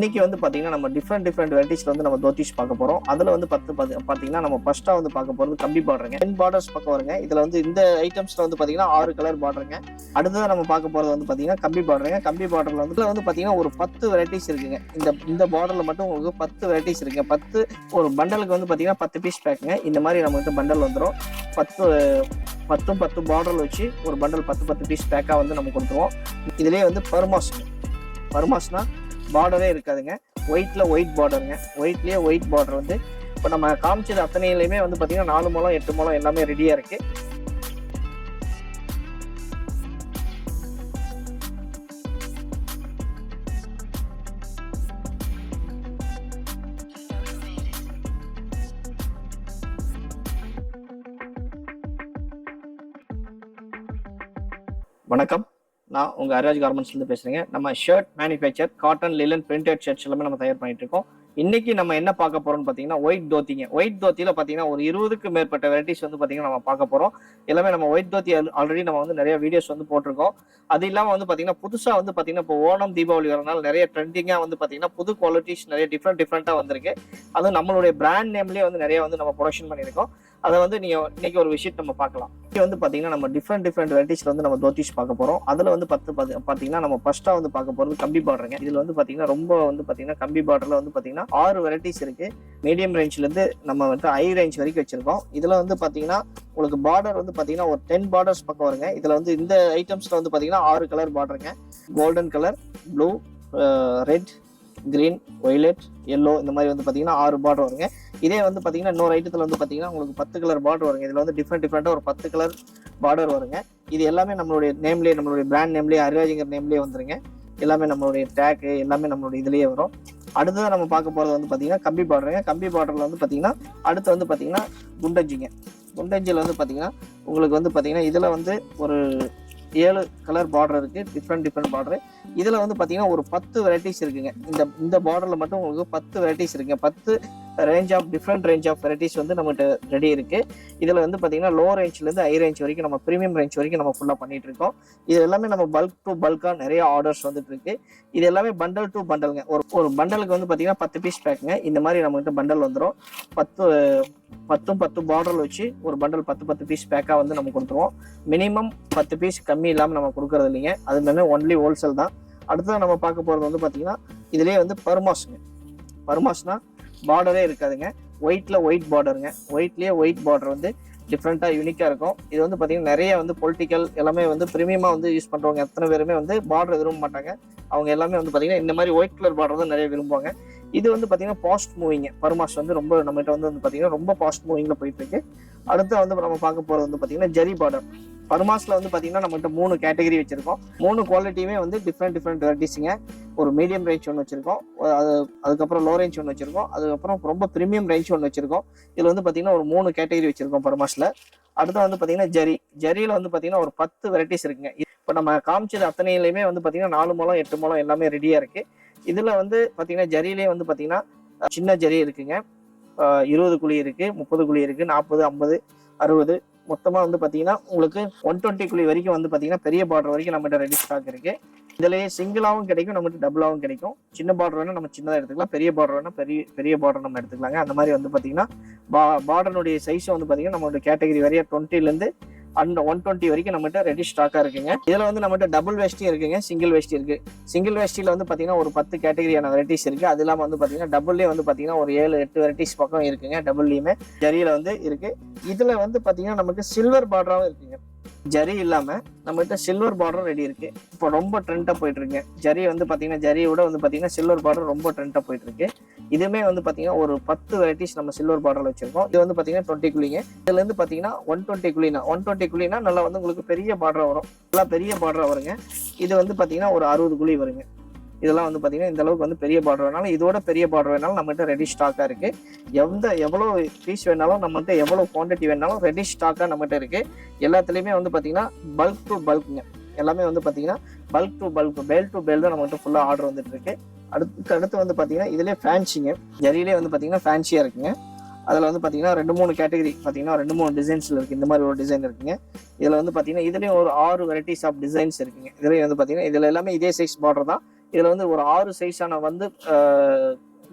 இன்னைக்கு வந்து பாத்தீங்கன்னா நம்ம டிஃப்ரெண்ட் வெரைட்டிஸ்ல வந்து நம்ம தோத்திஸ் பார்க்க போறோம். அதுல வந்து பாத்தீங்கன்னா நம்ம ஃபர்ஸ்டா வந்து பார்க்க போறது கம்பி பார்டருங்க. 10 பார்டர்ஸ் பக்கம் வருங்க. இதுல வந்து இந்த ஐட்டம்ஸ்ல வந்து பாத்தீங்கன்னா 6 கலர் பார்டருங்க. அடுத்ததா நம்ம பார்க்க போறது வந்து பாத்தீங்கன்னா கம்பி பார்டருங்க. கம்பி பார்டர்ல வந்து இதுல வந்து பாத்தீங்கன்னா ஒரு 10 வெரைட்டிஸ் இருக்குங்க. இந்த பார்டர்ல மட்டும் உங்களுக்கு 10 வெரைட்டிஸ் இருக்குங்க. 10 ஒரு பண்டலுக்கு வந்து பாத்தீங்கன்னா 10 பீஸ் பேக்குங்க. இந்த மாதிரி நமக்கு பண்டல் வந்துடும். 10 பார்டர்ல வச்சு ஒரு பண்டல் 10 பீஸ் பேக்கா வந்து நம்ம கொடுத்துருவோம். இதுலயே வந்து பர்மாஸ்னா பார்டரே இருக்காதுங்க. ஒயிட் பார்டருங்க. ஒயிட்லயே ஒயிட் பார்டர் வந்து இப்போ நம்ம காமிச்சது அத்தனையிலுமே வந்து பாத்தீங்கன்னா 4 முழம் 8 முழம் எல்லாமே ரெடியா இருக்கு. வணக்கம், நான் உங்க அராஜ் கார்மெண்ட்ஸ்ல இருந்து பேசுறேங்க. நம்ம shirt manufacturer, cotton, linen, printed shirts எல்லாமே நம்ம தயார் பண்ணிட்டு இருக்கோம். இன்னைக்கு நம்ம என்ன பார்க்க போறோம்னு பாத்தீங்கன்னா ஒயிட் தோத்திங்க. ஒயிட் தோத்தியில பாத்தீங்கன்னா ஒரு 20க்கு மேற்பட்ட வெரைட்டிஸ் வந்து பாத்தீங்கன்னா நம்ம பார்க்க போறோம். எல்லாமே நம்ம ஒயிட் தோத்தி ஆல்ரெடி நம்ம வந்து நிறைய வீடியோஸ் வந்து போட்டிருக்கோம். அது இல்லாம வந்து பாத்தீங்கன்னா புதுசா வந்து பாத்தீங்கன்னா இப்போ ஓணம் தீபாவளி வரனால நிறைய ட்ரெண்டிங்கா வந்து பாத்தீங்கன்னா புது குவாலிட்டிஸ் நிறைய டிஃப்ரெண்டா வந்திருக்கு. அதுவும் நம்மளுடைய பிராண்ட் நேம்லயே வந்து நிறைய வந்து நம்ம ப்ரொடக்ஷன் பண்ணியிருக்கோம். அதை வந்து நீங்க இன்னைக்கு ஒரு விஷயம் நம்ம பார்க்கலாம். இங்க வந்து பாத்தீங்கன்னா நம்ம டிஃப்ரெண்ட் வெரைட்டிஸ்ல வந்து நம்ம தோத்திஸ் பார்க்க போறோம். அதுல வந்து பாத்தீங்கன்னா நம்ம ஃபர்ஸ்டா வந்து பார்க்க போறது கம்பி பார்டருங்க. இதுல வந்து பாத்தீங்கன்னா ரொம்ப வந்து பாத்தீங்கன்னா கம்பி பார்டர்ல வந்து பாத்தீங்கன்னா 6 வெரைட்டிஸ் இருக்கு. மீடியம் ரேஞ்ச்ல இருந்து நம்ம வந்து ஹை ரேஞ்ச் வரைக்கும் வச்சிருக்கோம். இதுல வந்து பாத்தீங்கன்னா உங்களுக்கு பார்டர் வந்து பாத்தீங்கன்னா ஒரு 10 பார்டர்ஸ் பக்கம் வருங்க. இதுல வந்து இந்த ஐட்டம்ஸ்ல வந்து பாத்தீங்கன்னா 6 கலர் பார்டருங்க. Golden colour, blue, red, green, violet, yellow, இந்த மாதிரி வந்து பாத்தீங்கன்னா 6 பார்டர் வருங்க. இதே வந்து பாத்தீங்கன்னா இன்னொரு ஐட்டத்துல வந்து பாத்தீங்கன்னா உங்களுக்கு 10 கலர் பார்டர் வருங்க. இதுல வந்து டிஃப்ரெண்டா ஒரு 10 கலர் பார்டர் வருங்க. இது எல்லாமே நம்மளுடைய நேம்லயே, நம்மளுடைய பிராண்ட் நேம்லயே, அரிராஜிங்கர் நேம்லயே வந்துருங்க. எல்லாமே நம்மளுடைய டேக் எல்லாமே நம்மளுடைய இதுலயே வரும். அடுத்ததான் நம்ம பார்க்க போறது வந்து பாத்தீங்கன்னா கம்பி பார்டருங்க. கம்பி பார்டர்ல வந்து பாத்தீங்கன்னா அடுத்து வந்து பாத்தீங்கன்னா குண்டஞ்சிங்க. குண்டஞ்சில வந்து பாத்தீங்கன்னா உங்களுக்கு வந்து பாத்தீங்கன்னா இதுல வந்து ஒரு 7 கலர் பார்டர் இருக்கு. Different border. இதுல வந்து பாத்தீங்கன்னா ஒரு 10 வெரைட்டிஸ் இருக்குங்க. இந்த பார்டர்ல மட்டும் உங்களுக்கு 10 வெரைட்டிஸ் இருக்குங்க. 10 டிஃப்ரெண்ட் ரேஞ்ச் ஆஃப் வெரைட்டிஸ் வந்து நம்மகிட்ட ரெடி இருக்கு. இதுல வந்து பாத்தீங்கன்னா லோ ரேஞ்ச்ல இருந்து ஹை ரேஞ்ச் வரைக்கும், நம்ம பிரீமியம் ரேஞ்ச் வரைக்கும் நம்ம ஃபுல்லா பண்ணிட்டு இருக்கோம். இது எல்லாமே நம்ம பல்க் டு பல்கா நிறைய ஆர்டர்ஸ் வந்துட்டு இருக்கு. இது எல்லாமே பண்டல் டு பண்டல்ங்க. ஒரு பண்டலுக்கு வந்து பாத்தீங்கன்னா 10 பீஸ் பேக்குங்க. இந்த மாதிரி நம்மகிட்ட பண்டல் வந்துடும். 10 பார்டர்ல வச்சு ஒரு பண்டல் 10 பீஸ் பேக்கா வந்து நம்ம கொடுத்துருவோம். மினிமம் 10 பீஸ் கம்மி இல்லாம நம்ம கொடுக்கறது இல்லைங்க. அது மாதிரி ஒன்லி ஹோல்சேல் தான். அடுத்ததான் நம்ம பார்க்க போறது வந்து பாத்தீங்கன்னா இதுலயே வந்து பர்மாஸ்னா பார்டரே இருக்காதுங்க. ஒயிட் பார்டருங்க. ஒயிட்லயே ஒயிட் பார்டர் வந்து டிஃப்ரெண்டா யூனிக்கா இருக்கும். இது வந்து பாத்தீங்கன்னா நிறைய வந்து பொலிட்டிக்கல் எல்லாமே வந்து பிரீமியமா வந்து யூஸ் பண்றவங்க எத்தனை பேருமே வந்து பார்டர் விரும்ப மாட்டாங்க. அவங்க எல்லாமே வந்து பாத்தீங்கன்னா இந்த மாதிரி ஒயிட் கலர் பார்டர் தான் நிறைய விரும்புவாங்க. இது வந்து பாத்தீங்கன்னா ஃபாஸ்ட் மூவிங். பர்மாஸ் வந்து ரொம்ப நம்மகிட்ட வந்து பாத்தீங்கன்னா ரொம்ப ஃபாஸ்ட் மூவிங்ல போயிட்டு இருக்கு. அடுத்து வந்து நம்ம பார்க்க போறது வந்து பாத்தீங்கன்னா ஜெரி பார்டர். பர்மாஸ்ல வந்து பாத்தீங்கன்னா நம்மகிட்ட 3 கேட்டகரி வச்சிருக்கோம். 3 குவாலிட்டியுமே வந்து டிஃப்ரெண்ட் வெரைட்டிஸுங்க. ஒரு மீடியம் ரேஞ்ச் ஒன்று வச்சிருக்கோம். அதுக்கப்புறம் லோ ரேஞ்ச் ஒன்று வச்சிருக்கோம். அதுக்கப்புறம் ரொம்ப பிரீமியம் ரேஞ்ச் ஒன்று வச்சிருக்கோம். இதுல வந்து பாத்தீங்கன்னா ஒரு 3 கேட்டகரி வச்சிருக்கோம் பர்மாஸ்ல. அடுத்து வந்து பாத்தீங்கன்னா ஜெரியில வந்து பாத்தீங்கன்னா ஒரு 10 வெரைட்டிஸ் இருக்குங்க. இப்போ நம்ம காமிச்சது அத்தனையிலுமே வந்து பாத்தீங்கன்னா 4 முழம் 8 முழம் எல்லாமே ரெடியா இருக்கு. இதுல வந்து பாத்தீங்கன்னா ஜெரியிலே வந்து பாத்தீங்கன்னா சின்ன ஜெரி இருக்குங்க. 20 குழி இருக்கு, 30 குழி இருக்கு, 40, 50, 60, மொத்தமா வந்து பாத்தீங்கன்னா உங்களுக்கு 120 குழி வரைக்கும் வந்து பாத்தீங்கன்னா பெரிய பார்டர் வரைக்கும் நம்மகிட்ட ரெடி ஸ்டாக் இருக்கு. இதுலயே சிங்கிளாவும் கிடைக்கும், நம்மகிட்ட டபுளாவும் கிடைக்கும். சின்ன பார்டர் வேணா நம்ம சின்னதா எடுத்துக்கலாம், பெரிய பார்டர் வேணா பெரிய பார்டர் நம்ம எடுத்துக்கலாங்க. அந்த மாதிரி வந்து பாத்தீங்கன்னா பார்டருடைய சைஸ் வந்து பாத்தீங்கன்னா நம்மளோட கேட்டகரி வரையா 20ல இருந்து 120 வரைக்கும் நம்மகிட்ட ரெடி ஸ்டாக்கா இருக்குங்க. இதுல வந்து நம்மகிட்ட டபுள் வேஷ்டி இருக்குங்க, சிங்கிள் வேஷ்டி இருக்கு. சிங்கிள் வேஷ்டியில வந்து பாத்தீங்கன்னா ஒரு 10 கேட்டகரியான வெரைட்டிஸ் இருக்கு. அது இல்லாம வந்து பாத்தீங்கன்னா டபுள்லயே வந்து பாத்தீங்கன்னா ஒரு 7-8 வெரைட்டிஸ் பக்கம் இருக்குங்க. டபுள்லயுமே ஜரியில வந்து இருக்கு. இதுல வந்து பாத்தீங்கன்னா நமக்கு சில்வர் பார்டராவும் இருக்குங்க. ஜரி இல்லாம நம்மகிட்ட சில்வர் பார்டர் ரெடி இருக்கு. இப்போ ரொம்ப ட்ரெண்டா போயிட்டு இருக்கு. ஜரி வந்து பாத்தீங்கன்னா ஜரியோட வந்து பாத்தீங்கன்னா சில்வர் பார்டர் ரொம்ப ட்ரெண்டா போயிட்டு இருக்கு. இதுமே வந்து பாத்தீங்கன்னா ஒரு 10 வெரைட்டிஸ் நம்ம சில்வர் பார்டர்ல வச்சிருக்கோம். இது வந்து பாத்தீங்கன்னா 20 குழிங்க. இதுல இருந்து பாத்தீங்கன்னா 120 குழினா நல்லா வந்து உங்களுக்கு பெரிய பார்டர் வரும். நல்லா பெரிய பார்டர் வருங்க. இது வந்து பாத்தீங்கன்னா ஒரு 60 குழி வருங்க. இதெல்லாம் வந்து பாத்தீங்கன்னா இந்த அளவுக்கு வந்து பெரிய பார்டர் வேணாலும், இதோட பெரிய பார்டர் வேணாலும் நம்மகிட்ட ரெடி ஸ்டாக்கா இருக்கு. எவ்வளவு பீஸ் வேணாலும் நம்மகிட்ட, எவ்வளவு குவான்டிட்டி வேணாலும் ரெடி ஸ்டாக்கா நம்மகிட்ட இருக்கு. எல்லாத்துலயுமே வந்து பாத்தீங்கன்னா பல்க் டு பல்க்ங்க. எல்லாமே வந்து பாத்தீங்கன்னா பல்க் டு பல்க், பேல் டு பேல் தான் நம்மகிட்ட ஃபுல்லா ஆர்டர் வந்துட்டு இருக்கு. அடுத்து வந்து பாத்தீங்கன்னா இதுலயே ஃபேன்சிங்க. ஜரியிலே வந்து பாத்தீங்கன்னா ஃபேன்சியா இருக்குங்க. அதுல வந்து பாத்தீங்கன்னா 2-3 கேட்டகரி பாத்தீங்கன்னா 2-3 டிசைன்ஸ்ல இருக்கு. இந்த மாதிரி ஒரு டிசைன் இருக்குங்க. இதுல வந்து பாத்தீங்கன்னா இதுலயும் ஒரு 6 வெரைட்டிஸ் ஆஃப் டிசைன்ஸ் இருக்குங்க. இதுலயும் வந்து பாத்தீங்கன்னா இதுல எல்லாமே இதே சைஸ் பார்டர் தான். இதுல வந்து ஒரு 6 சைஸான வந்து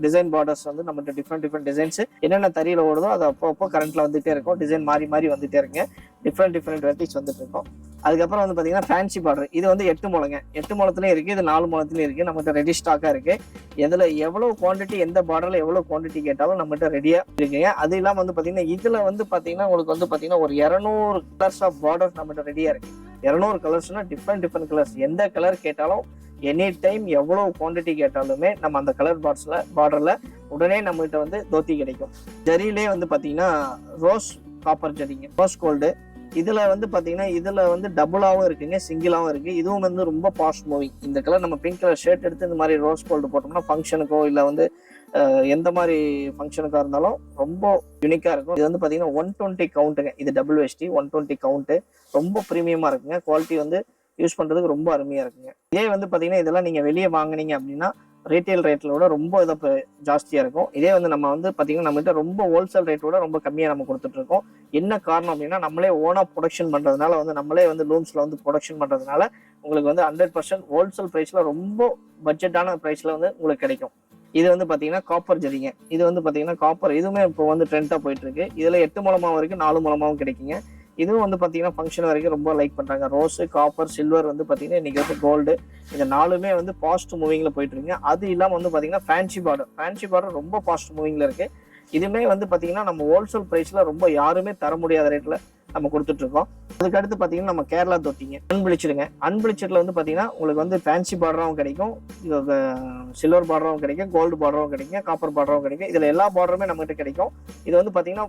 டிசைன் பார்டர்ஸ் வந்து நம்மகிட்ட டிஃப்ரெண்ட் டிசைன்ஸ் என்னென்ன தறியில ஓடுதோ அது அப்போ கரண்ட்ல வந்துட்டே இருக்கும். டிசைன் மாறி வந்துட்டே இருக்குங்க. டிஃப்ரெண்ட் வெரைட்டிஸ் வந்துட்டு இருக்கும். அதுக்கப்புறம் வந்து பாத்தீங்கன்னா ஃபேன்சி பார்டர். இது வந்து 8 முழங்க, 8 முழத்துலயும் இருக்கு, இது 4 முழத்துலயும் இருக்கு. நம்மகிட்ட ரெடி ஸ்டாக்கா இருக்கு. எதுல எவ்வளவு குவான்டிட்டி, எந்த பார்டர்ல எவ்வளவு குவான்டிட்டி கேட்டாலும் நம்மகிட்ட ரெடியா இருக்குங்க. அது இல்லாம வந்து பாத்தீங்கன்னா இதுல வந்து பாத்தீங்கன்னா உங்களுக்கு வந்து பாத்தீங்கன்னா ஒரு 200 கலர்ஸ் ஆஃப் பார்டர் நம்மகிட்ட ரெடியா இருக்கு. 200 கலர்ஸ்னா டிஃப்ரெண்ட் கலர்ஸ். எந்த கலர் கேட்டாலும் எனி டைம் எவ்வளவு குவான்டிட்டி கேட்டாலுமே நம்ம அந்த கலர் பார்டர்ல உடனே நம்மகிட்ட வந்து தோத்தி கிடைக்கும். ஜரியிலே வந்து பாத்தீங்கன்னா ரோஸ் காப்பர் ஜரிங்க, ரோஸ் கோல்டு. இதுல வந்து பாத்தீங்கன்னா இதுல வந்து டபுளாவும் இருக்குங்க, சிங்கிளாவும் இருக்கு. இதுவும் வந்து ரொம்ப ஃபாஸ்ட் மூவிங். இந்த கலர் நம்ம பிங்க் கலர் ஷர்ட் எடுத்து இந்த மாதிரி ரோஸ் கோல்டு போட்டோம்னா ஃபங்க்ஷனுக்கோ இல்ல வந்து எந்த மாதிரி ஃபங்க்ஷனுக்கா இருந்தாலும் ரொம்ப யூனிக்கா இருக்கும். இது வந்து பாத்தீங்கன்னா 120 கவுண்ட்டுங்க. இது டபுள் வெஸ்டி 120 கவுண்ட். ரொம்ப பிரீமியமா இருக்குங்க. குவாலிட்டி வந்து யூஸ் பண்றதுக்கு ரொம்ப அருமையா இருக்குங்க. இதே வந்து பாத்தீங்கன்னா இதெல்லாம் நீங்க வெளியே வாங்குனீங்க அப்படின்னா ரீட்டைல் ரேட்லோட ரொம்ப இதை ஜாஸ்தியா இருக்கும். இதே வந்து நம்ம வந்து பாத்தீங்கன்னா நம்மகிட்ட ரொம்ப ஹோல்சேல் ரேட்டோட ரொம்ப கம்மியா நம்ம கொடுத்துட்டு இருக்கோம். என்ன காரணம் அப்படின்னா நம்மளே ஓனா ப்ரொடக்ஷன் பண்றதுனால வந்து நம்மளே வந்து லூம்ஸ்ல வந்து ப்ரொடக்ஷன் பண்றதுனால உங்களுக்கு வந்து 100% ஹோல்சேல் பிரைஸ்ல ரொம்ப பட்ஜெட்டான பிரைஸ்ல வந்து உங்களுக்கு கிடைக்கும். இது வந்து பாத்தீங்கன்னா காப்பர் ஜரிங்க. இது வந்து பாத்தீங்கன்னா காப்பர், இதுவுமே இப்போ வந்து ட்ரெண்டா போயிட்டு இருக்கு. இதுல 8 முழமாவும் இருக்கு, 4 முழமாவும் கிடைக்குங்க. இதுவும் வந்து பாத்தீங்கன்னா ஃபங்க்ஷன் வரைக்கும் ரொம்ப லைக் பண்றாங்க. ரோஸ், காப்பர், சில்வர் வந்து பாத்தீங்கன்னா இன்னைக்கு வந்து கோல்டு. இந்த 4மே வந்து ஃபாஸ்ட் மூவிங்ல போயிட்டு இருக்குங்க. அது இல்லாம வந்து பாத்தீங்கன்னா ஃபேன்சி பார்டர் ரொம்ப ஃபாஸ்ட் மூவிங்ல இருக்கு. இதுமே வந்து பாத்தீங்கன்னா நம்ம ஹோல்சேல் பிரைஸ்ல ரொம்ப யாருமே தர முடியாத ரேட்ல நம்ம கொடுத்துட்டு இருக்கோம். அதுக்கு அடுத்து பாத்தீங்கன்னா நம்ம கேரளா தோத்திங்க அன்பிளிச்சட்ல வந்து பாத்தீங்கன்னா உங்களுக்கு வந்து ஃபேன்சி பார்டரும் கிடைக்கும், சில்வர் பார்டரும் கிடைக்கும், கோல்டு பார்டரும் கிடைக்கும், காப்பர் பார்டரும் கிடைக்கும். இதுல எல்லா பார்டருமே நம்ம கிட்ட கிடைக்கும். இது வந்து பாத்தீங்கன்னா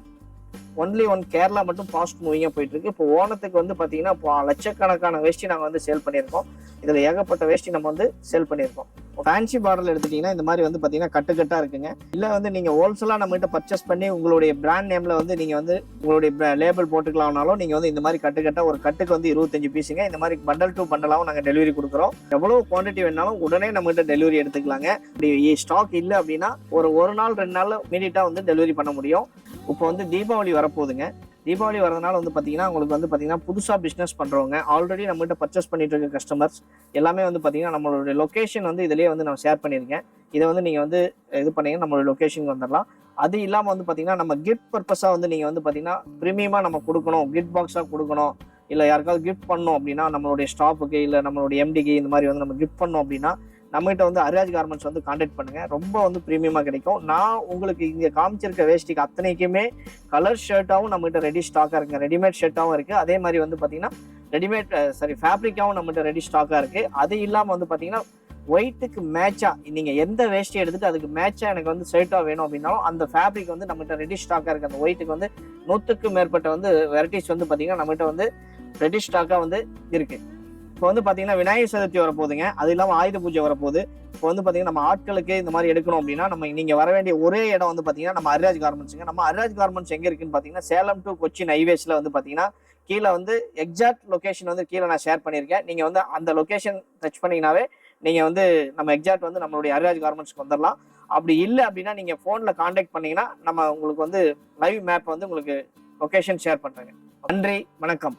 ஒன்லி கேரளா மட்டும் ஃபாஸ்ட் மூவிங்கா போயிட்டு இருக்கு. இப்போ ஓணத்துக்கு வந்து பாத்தீங்கன்னா லட்சக்கணக்கான வேஷ்டி நாங்க வந்து சேல் பண்ணியிருக்கோம். இதுல ஏகப்பட்ட வேஷ்டி நம்ம வந்து சேல் பண்ணியிருக்கோம். ஃபேன்சி பார்டர்ல எடுத்துட்டீங்கன்னா இந்த மாதிரி வந்து பாத்தீங்கன்னா கட்டுக்கட்டா இருக்குங்க. இல்ல வந்து நீங்க ஹோல்சேலா நம்ம கிட்ட பர்ச்சேஸ் பண்ணி உங்களுடைய பிராண்ட் நேம்ல வந்து நீங்க வந்து உங்களுடைய லேபிள் போட்டுக்கலாம்னாலும் நீங்க வந்து இந்த மாதிரி கட்டுக்கட்டா ஒரு கட்டுக்கு வந்து 25 பீஸுங்க. இந்த மாதிரி பண்டல் டு பண்டலாவும் நாங்க டெலிவரி கொடுக்குறோம். எவ்வளவு குவான்டிட்டி வேணாலும் உடனே நம்ம கிட்ட டெலிவரி எடுத்துக்கலாங்க. ஸ்டாக் இல்ல அப்படின்னா ஒரு நாள் 2 நாள்ல இமீடியட்டா வந்து டெலிவரி பண்ண முடியும். இப்போ வந்து தீபாவளி வரப்போகுதுங்க. தீபாவளி வரதுனால வந்து பாத்தீங்கன்னா உங்களுக்கு வந்து பாத்தீங்கன்னா புதுசா பிசினஸ் பண்றவங்க, ஆல்ரெடி நம்ம கிட்ட பர்ச்சேஸ் பண்ணிட்டு இருக்க கஸ்டமர்ஸ் எல்லாமே வந்து பாத்தீங்கன்னா நம்மளுடைய லொகேஷன் வந்து இதுலயே வந்து நான் ஷேர் பண்ணிருக்கேன். இதை வந்து நீங்க வந்து இது பண்ணீங்கன்னா நம்மளோட லொகேஷனுக்கு வந்துடலாம். அது இல்லாம வந்து பாத்தீங்கன்னா நம்ம கிஃப்ட் பர்பஸா வந்து நீங்க வந்து பாத்தீங்கன்னா பிரீமியமா நம்ம கொடுக்கணும், கிஃப்ட் பாக்ஸா கொடுக்கணும், இல்ல யாருக்காவது கிஃப்ட் பண்ணணும் அப்படின்னா நம்மளுடைய ஸ்டாஃபுக்கு இல்ல நம்மளுடைய எம்டிக்கு இந்த மாதிரி வந்து நம்ம கிஃப்ட் பண்ணோம் அப்படின்னா நம்மகிட்ட வந்து அரிராஜ் கார்மெண்ட்ஸ் வந்து கான்டாக்ட் பண்ணுங்க. ரொம்ப வந்து பிரீமியமா கிடைக்கும். நான் உங்களுக்கு இங்க காமிச்சிருக்க வேஷ்டிக்கு அத்தனைக்குமே கலர் ஷர்ட்டாவும் நம்மகிட்ட ரெடி ஸ்டாக்கா இருக்குங்க. ரெடிமேட் ஷர்ட்டாவும் இருக்கு. அதே மாதிரி வந்து பாத்தீங்கன்னா ஃபேப்ரிக்காவும் நம்மகிட்ட ரெடி ஸ்டாக்கா இருக்கு. அது இல்லாம வந்து பாத்தீங்கன்னா ஒயிட்டுக்கு மேட்சா நீங்க எந்த வேஷ்டி எடுத்துட்டு அதுக்கு மேட்சா எனக்கு வந்து ஷர்ட்டா வேணும் அப்படின்னாலும் அந்த ஃபேப்ரிக் வந்து நம்மகிட்ட ரெடி ஸ்டாக்கா இருக்கு. அந்த ஒயிட்டுக்கு வந்து 100க்கும் மேற்பட்ட வந்து வெரைட்டிஸ் வந்து பாத்தீங்கன்னா நம்மகிட்ட வந்து ரெடி ஸ்டாக்கா வந்து இருக்கு. இப்போ வந்து பாத்தீங்கன்னா விநாயகர் சதுர்த்தி வரப்போகுதுங்க. அது இல்லாம ஆயுத பூஜை வரப்போகுது. இப்போ வந்து பாத்தீங்கன்னா நம்ம ஆட்களுக்கு இந்த மாதிரி எடுக்கணும் அப்படின்னா நீங்க வர வேண்டிய ஒரே இடம் வந்து பாத்தீங்கன்னா நம்ம அரிராஜ் கார்மெண்ட்ஸுங்க. நம்ம அரிராஜ் கார்மெண்ட்ஸ் எங்க இருக்குன்னு பாத்தீங்கன்னா சேலம் டு கொச்சின் ஹைவேஸ்ல வந்து பாத்தீங்கன்னா கீழே வந்து எக்ஸாக்ட் லொகேஷன் வந்து கீழே நான் ஷேர் பண்ணியிருக்கேன். நீங்க வந்து அந்த லொகேஷன் டச் பண்ணீங்கன்னாவே நீங்க வந்து நம்ம எக்ஸாக்ட் வந்து நம்மளுடைய அரிராஜ் கார்மெண்ட்ஸ்க்கு வந்துடலாம். அப்படி இல்லை அப்படின்னா நீங்க போன்ல கான்டாக்ட் பண்ணீங்கன்னா நம்ம உங்களுக்கு வந்து லைவ் மேப் வந்து உங்களுக்கு லொகேஷன் ஷேர் பண்றேங்க. நன்றி, வணக்கம்.